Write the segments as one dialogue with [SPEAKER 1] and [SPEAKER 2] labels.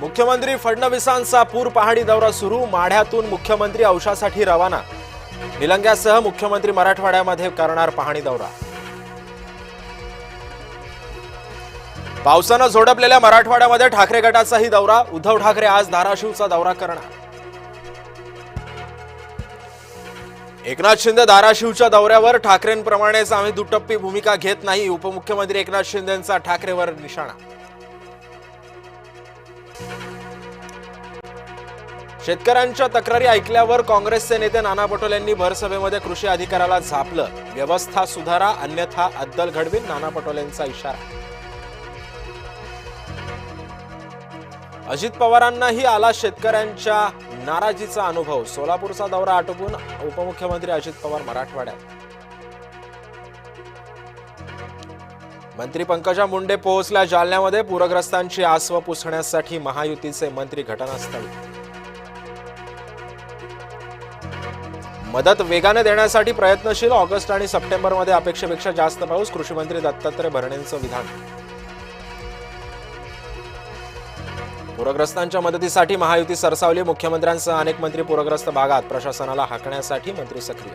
[SPEAKER 1] मुख्यमंत्री फडणवीसांचा पूर पाहणी दौरा सुरू। माढ्यातून मुख्यमंत्री औषधासाठी रवाना। निलंग्यासह मुख्यमंत्री मराठवाड्यामध्ये करणार पाहणी दौरा। पावसानं झोडपलेल्या मराठवाड्यामध्ये ठाकरे गटाचाही दौरा। उद्धव ठाकरे आज धाराशिवचा दौरा करणार। एकनाथ शिंदे धाराशिवच्या दौऱ्यावर। ठाकरेंप्रमाणेच आम्ही दुटप्पी भूमिका घेत नाही। उपमुख्यमंत्री एकनाथ शिंदेंचा ठाकरेवर निशाणा। शेतकऱ्यांच्या तक्रारी ऐकल्यावर काँग्रेसचे नेते नाना पटोलेंनी भरसभेमध्ये कृषी अधिकाऱ्याला झापलं। व्यवस्था सुधारा अन्यथा अद्दल घडवीन, नाना पटोलेंचा इशारा। अजित पवारांनाही आला शेतकऱ्यांच्या नाराजीचा अनुभव। सोलापूरचा दौरा आटोपून उपमुख्यमंत्री अजित पवार मराठवाड्यात। मंत्री पंकजा मुंडे पोहोचल्या जालन्यामध्ये। पूरग्रस्तांची आसव पुसण्यासाठी महायुतीचे मंत्री घटनास्थळी। मदत वेगाने देण्यासाठी प्रयत्नशील। ऑगस्ट आणि सप्टेंबरमध्ये अपेक्षेपेक्षा जास्त पाऊस। कृषी मंत्री दत्तात्रय भरणेंचं विधान। पूरग्रस्तांच्या मदतीसाठी महायुती सरसावली। मुख्यमंत्र्यांसह अनेक मंत्री पूरग्रस्त भागात। प्रशासनाला हाकण्यासाठी मंत्री सक्रिय।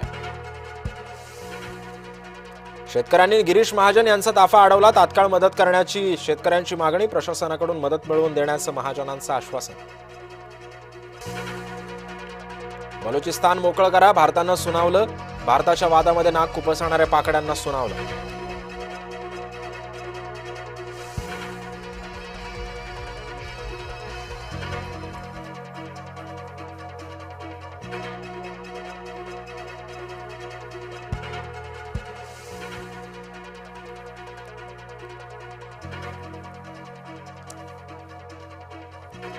[SPEAKER 1] शेतकऱ्यांनी गिरीश महाजन यांचा ताफा अडवला। तात्काळ मदत करण्याची शेतकऱ्यांची मागणी। प्रशासनाकडून मदत मिळवून देण्याचं महाजनांचं आश्वासन। बलुचिस्तान मोकळं करा, भारतानं सुनावलं। भारताच्या वादामध्ये नाक खुपसणाऱ्या पाकड्यांना सुनावलं।